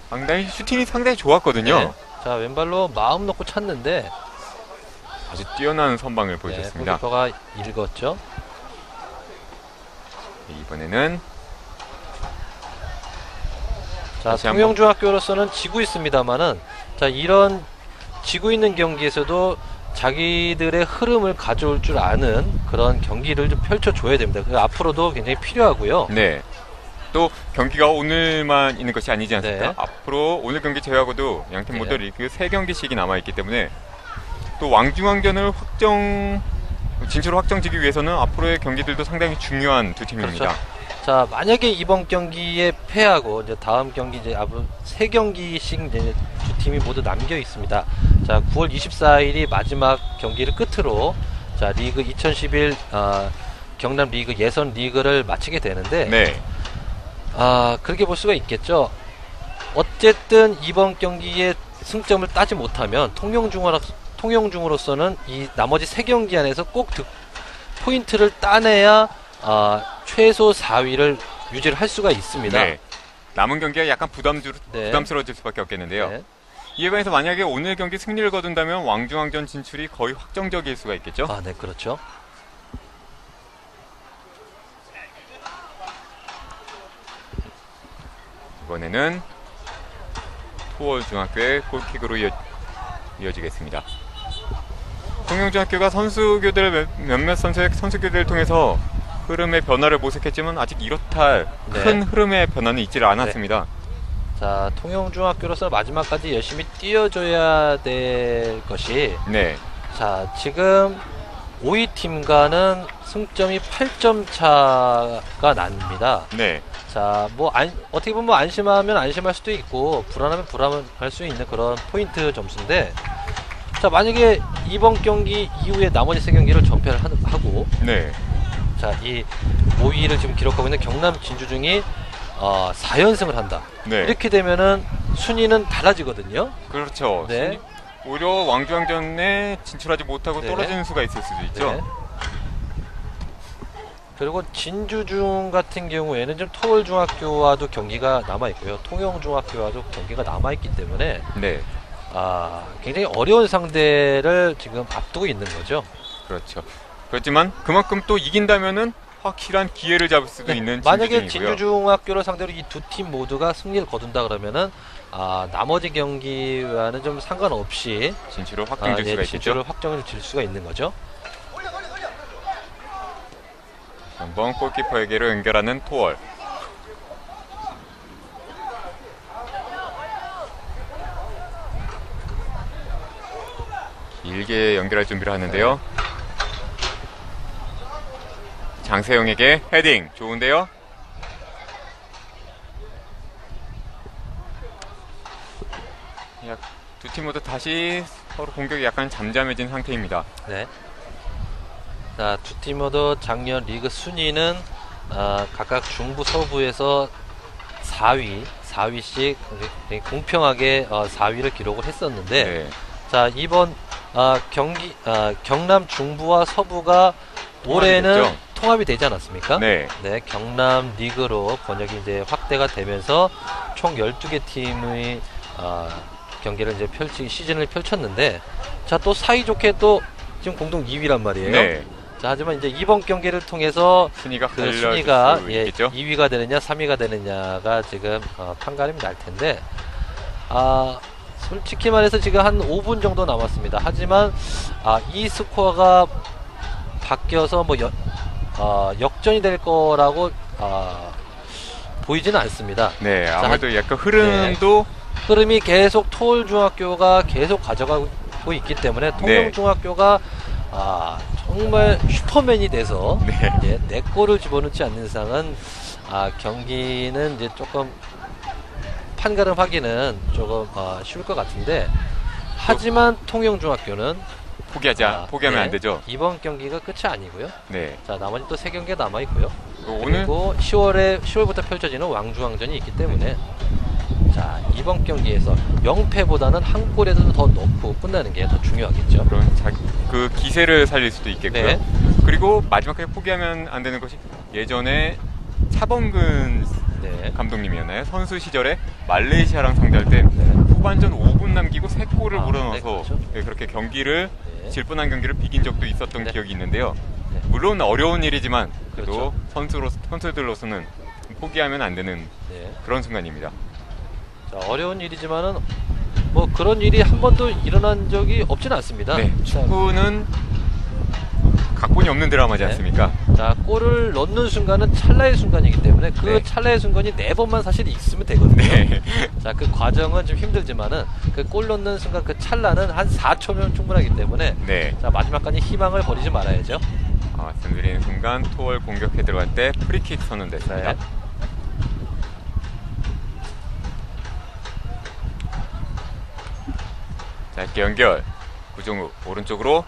상당히 슈팅이 상당히 좋았거든요. 네. 자, 왼발로 마음 놓고 찼는데 아주 뛰어난 선방을 네, 보여줬습니다. 골키퍼가 읽었죠. 이번에는 자, 다시 통영중학교로서는 지고 있습니다만은 자, 이런 지고 있는 경기에서도 자기들의 흐름을 가져올 줄 아는 그런 경기를 좀 펼쳐줘야 됩니다. 그 앞으로도 굉장히 필요하고요. 네. 또 경기가 오늘만 있는 것이 아니지 않습니까? 네. 앞으로 오늘 경기 제외하고도 양팀 모두 네. 리그 3경기씩이 남아있기 때문에 또 왕중왕전을 진출을 확정지기 위해서는 앞으로의 경기들도 상당히 중요한 두 팀입니다. 그렇죠. 자, 만약에 이번 경기에 패하고 이제 다음 경기 이제 앞으로 3경기씩 이제 두 팀이 모두 남겨 있습니다. 자, 9월 24일이 마지막 경기를 끝으로 자, 리그 2011 경남 리그 예선 리그를 마치게 되는데 네. 그렇게 볼 수가 있겠죠. 어쨌든 이번 경기에 승점을 따지 못하면 통영중으로서는 이 나머지 3경기 안에서 꼭 포인트를 따내야 최소 4위를 유지를 할 수가 있습니다. 네. 남은 경기가 약간 네. 부담스러워질 수밖에 없겠는데요. 네. 이에 관해서 만약에 오늘 경기 승리를 거둔다면 왕중왕전 진출이 거의 확정적일 수가 있겠죠. 네, 그렇죠. 이번에는 토월 중학교의 골킥으로 이어지겠습니다. 통영중학교가 몇몇 선수의 선수 교대를 통해서 흐름의 변화를 모색했지만 아직 이렇다 큰 흐름의 변화는 있지를 않았습니다. 자, 통영중학교로서 마지막까지 열심히 뛰어줘야 될 것이 자, 지금 5위 팀과는 승점이 8점 차가 납니다. 자, 어떻게 보면 안심하면 안심할 수도 있고 불안하면 불안할 수 있는 그런 포인트 점수인데, 자, 만약에 이번 경기 이후에 나머지 세 경기를 전패를 하고 자, 이 5위를 지금 기록하고 있는 경남 진주중이 4연승을 한다. 이렇게 되면은 순위는 달라지거든요. 그렇죠. 오히려 왕중왕전에 진출하지 못하고 떨어지는 수가 있을 수도 있죠. 그리고 진주중 같은 경우에는 좀 토월중학교와도 경기가 남아있고요. 통영중학교와도 경기가 남아있기 때문에 굉장히 어려운 상대를 지금 앞두고 있는 거죠. 그렇죠. 그렇지만 그만큼 또 이긴다면은 확실한 기회를 잡을 수도 있는 만약에 진주중이고요. 진주중학교를 상대로 이 두 팀 모두가 승리를 거둔다 그러면은 나머지 경기와는 좀 상관없이 진출을 확정질 수가 있겠죠. 진출을 확정을 질 수가 있는 거죠. 한번 골키퍼에게로 연결하는 토월. 길게 연결할 준비를 하는데요. 장세용에게 헤딩 좋은데요. 두 팀 모두 다시 서로 공격이 약간 잠잠해진 상태입니다. 자, 두 팀 모두 작년 리그 순위는 각각 중부 서부에서 4위씩 공평하게 4위를 기록을 했었는데 자, 이번 경남 중부와 서부가 올해는 통합이 되지 않았습니까? 경남 리그로 번역이 이제 확대가 되면서 총 12개 팀의 경기를 이제 시즌을 펼쳤는데, 자, 또 사이좋게 또 지금 공동 2위란 말이에요. 자, 하지만 이제 이번 경기를 통해서 순위가 그 순위가 2위가 되느냐 3위가 되느냐가 지금 판가름이 날 텐데, 솔직히 말해서 지금 한 5분 정도 남았습니다. 하지만 이 스코어가 바뀌어서 역전이 될 거라고 보이지는 않습니다. 아무래도 약간 흐름이 계속 토월중학교가 계속 가져가고 있기 때문에 통영중학교가 정말 슈퍼맨이 돼서 4골을 집어넣지 않는 이상은 경기는 이제 조금 판가름하기는 조금 쉬울 것 같은데, 하지만 통영중학교는 포기하면 안 되죠. 이번 경기가 끝이 아니고요. 자, 나머지 또 3경기가 남아 있고요. 오늘 그리고 10월부터 펼쳐지는 왕중왕전이 있기 때문에 자, 이번 경기에서 0패보다는 한 골에도 더 넣고 끝나는 게 더 중요하겠죠. 그런 그 기세를 살릴 수도 있겠고요. 그리고 마지막까지 포기하면 안 되는 것이, 예전에 차범근 감독님이었나요? 선수 시절에 말레이시아랑 상대할 때 후반전 5분 남기고 3골을 몰아넣어서 그렇게 경기를 질뻔한 경기를 비긴 적도 있었던 기억이 있는데요. 물론 어려운 일이지만 그래도 선수들로서는 포기하면 안 되는 그런 순간입니다. 자, 어려운 일이지만은 그런 일이 한 번도 일어난 적이 없지는 않습니다. 축구는 각본이 없는 드라마지 않습니까? 자, 골을 넣는 순간은 찰나의 순간이기 때문에 그 찰나의 순간이 4번만 사실 있으면 되거든요. 자, 그 과정은 좀 힘들지만은 그 골 넣는 순간 그 찰나는 한 4초면 충분하기 때문에 자, 마지막까지 희망을 버리지 말아야죠. 말씀드리는 순간 토월 공격해 들어갈 때 프리킥 선언됐습니다. 짧게 연결, 구종우 오른쪽으로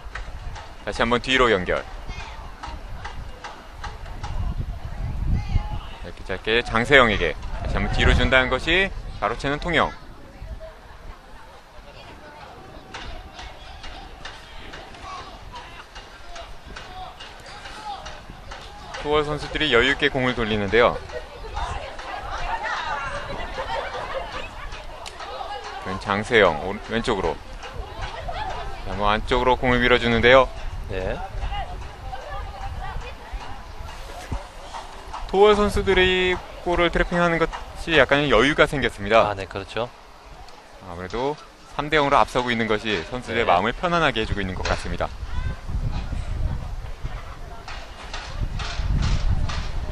다시 한번 뒤로 연결. 짧게 장세영에게 다시 한번 뒤로 준다는 것이 가로채는 통영. 토월 선수들이 여유있게 공을 돌리는데요. 장세영 왼쪽으로 한번 안쪽으로 공을 밀어주는데요. 토월 선수들이 골을 트래핑하는 것이 확실히 약간 여유가 생겼습니다. 아, 네, 그렇죠. 아무래도 3대 0으로 앞서고 있는 것이 선수들의 네. 마음을 편안하게 해주고 있는 것 같습니다.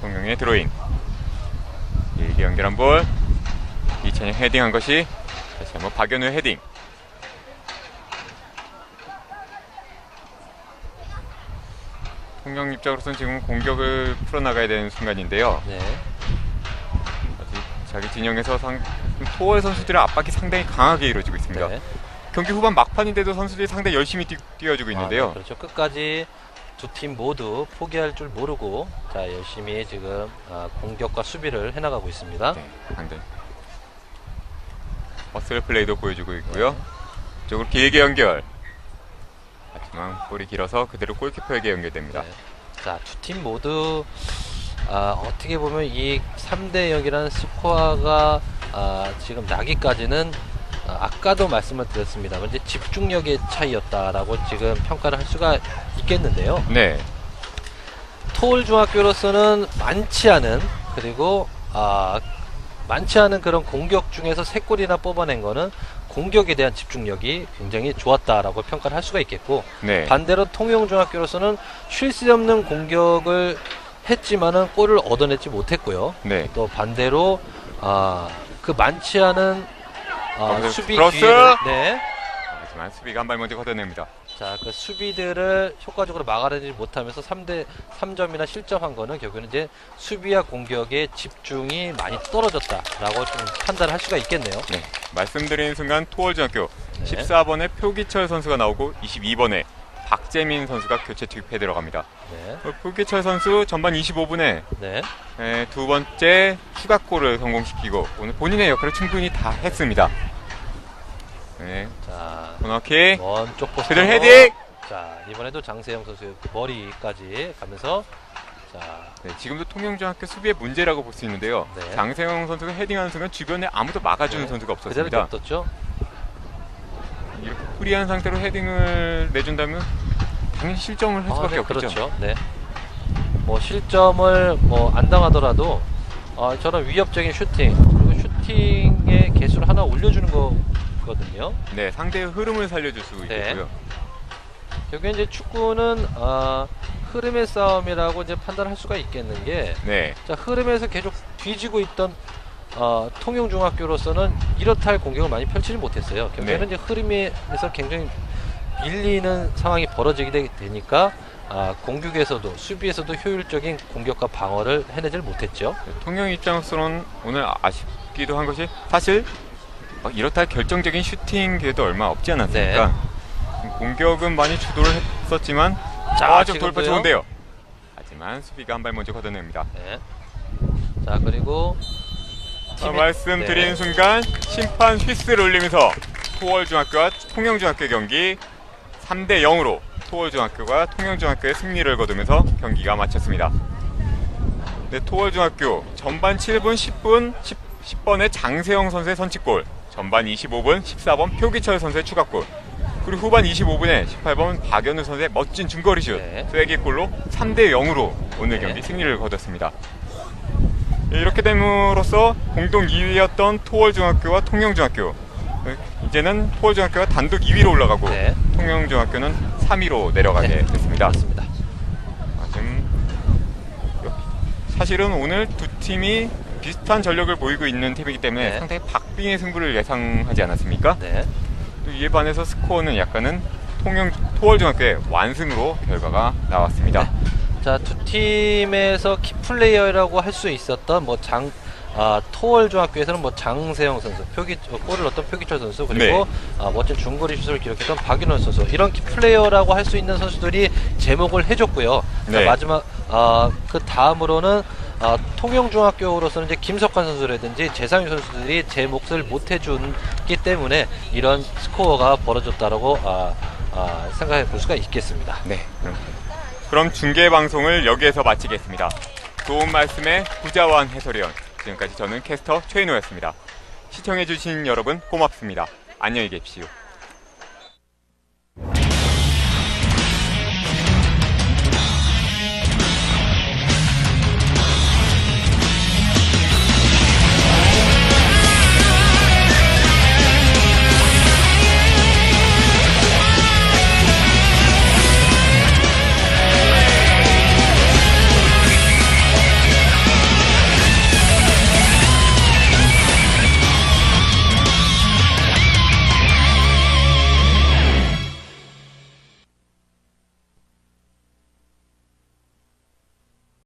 송영의 드로잉. 길게 연결한 볼. 이찬이 헤딩한 것이 다시 한번 박연우의 헤딩. 통영 입장으로서는 지금 공격을 풀어나가야 되는 순간인데요. 네. 아직 자기 진영에서 토월 선수들의 압박이 상당히 강하게 이루어지고 있습니다. 네. 경기 후반 막판인데도 선수들이 상당히 열심히 뛰어주고 있는데요. 아, 네, 그렇죠. 끝까지 두 팀 모두 포기할 줄 모르고 자 열심히 지금 공격과 수비를 해나가고 있습니다. 네, 상당히 허슬 플레이도 보여주고 있고요. 이쪽으로 길게 연결. 하지만 볼이 길어서 그대로 골키퍼에게 연결됩니다. 네. 자, 두 팀 모두 어떻게 보면 이 3대 0이라는 스코어가 지금 나기까지는 아까도 말씀을 드렸습니다. 이제 집중력의 차이였다라고 지금 평가를 할 수가 있겠는데요. 네, 토올 중학교로서는 많지 않은 그리고 많지 않은 그런 공격 중에서 3골이나 뽑아낸 거는 공격에 대한 집중력이 굉장히 좋았다라고 평가를 할 수가 있겠고 네, 반대로 통영중학교로서는 쉴 새 없는 공격을 했지만은 골을 얻어내지 못했고요. 네. 또 반대로 그 많지 않은 수비 크로스! 기회를 네. 하지만 수비가 한 발 먼저 걷어냅니다. 자, 그 수비들을 효과적으로 막아내지 못하면서 3점이나 실점한 거는 결국에는 이제 수비와 공격의 집중이 많이 떨어졌다라고 좀 판단을 할 수가 있겠네요. 네, 말씀드린 순간 토월중학교 네. 14번에 표기철 선수가 나오고 22번에 박재민 선수가 교체 투입해 들어갑니다. 네. 표기철 선수 전반 25분에 네. 두 번째 추가골을 성공시키고 오늘 본인의 역할을 충분히 다 했습니다. 네, 자, 코너킥, 먼쪽 포스트. 그들 헤딩! 자, 이번에도 장세영 선수의 그 머리까지 가면서 자, 네, 지금도 통영중학교 수비의 문제라고 볼 수 있는데요. 네. 장세영 선수가 헤딩하는 순간 주변에 아무도 막아주는 네. 선수가 그대로 없었습니다. 냅뒀죠. 이렇게 프리한 상태로 헤딩을 내준다면 당연히 실점을 할 수밖에 네, 없겠죠. 그렇죠. 네. 뭐 실점을 안 당하더라도 저런 위협적인 슈팅 그리고 슈팅의 개수를 하나 올려주는 거거든요. 네, 상대의 흐름을 살려줄 수 네. 있고요. 결국에 이제 축구는 흐름의 싸움이라고 이제 판단할 수가 있겠는 게, 네, 자, 흐름에서 계속 뒤지고 있던 통영중학교로서는 이렇다 할 공격을 많이 펼치지 못했어요. 결국에는 네. 이제 흐름에서 굉장히 밀리는 상황이 벌어지게 되니까 공격에서도 수비에서도 효율적인 공격과 방어를 해내질 못했죠. 통영 입장으로서는 오늘 아쉽기도 한 것이 사실 이렇다 할 결정적인 슈팅 기회도 얼마 없지 않았습니까? 네. 공격은 많이 주도를 했었지만 좀 돌파 지금도요? 좋은데요. 하지만 수비가 한 발 먼저 걷어냅니다. 네. 자, 그리고 말씀드린 네. 순간 심판 휘스를 울리면서 토월중학교와 통영중학교 경기 3대 0으로 토월중학교가 통영중학교의 승리를 거두면서 경기가 마쳤습니다. 네, 토월중학교 전반 7분 10번의 장세영 선수의 선취골, 전반 25분 14번 표기철 선수의 추가골, 그리고 후반 25분에 18번 박연우 선수의 멋진 중거리슛, 네. 3개골로 3대 0으로 오늘 네. 경기 승리를 거뒀습니다. 이렇게 됨으로써 공동 2위였던 토월중학교와 통영중학교, 이제는 토월중학교가 단독 2위로 올라가고 네. 통영중학교는 3위로 내려가게 네. 됐습니다. 맞습니다. 지금 사실은 오늘 두 팀이 비슷한 전력을 보이고 있는 팀이기 때문에 네. 상당히 박빙의 승부를 예상하지 않았습니까? 네. 또 이에 반해서 스코어는 약간은 토월중학교의 완승으로 결과가 나왔습니다. 자, 두 팀에서 키플레이어라고 할 수 있었던 토월 중학교에서는 장세영 선수, 골을 넣었던 표기철 선수, 그리고 멋진 중거리 슛을 기록했던 박윤원 선수, 이런 키플레이어라고 할 수 있는 선수들이 제목을 해줬고요. 네. 자, 마지막 그 다음으로는 통영중학교로서는 이제 김석환 선수라든지 재상윤 선수들이 제 몫을 못 해주기 때문에 이런 스코어가 벌어졌다라고 생각해 볼 수가 있겠습니다. 네. 그럼 중계 방송을 여기에서 마치겠습니다. 좋은 말씀에 구자완 해설위원, 지금까지 저는 캐스터 최인호였습니다. 시청해주신 여러분 고맙습니다. 안녕히 계십시오.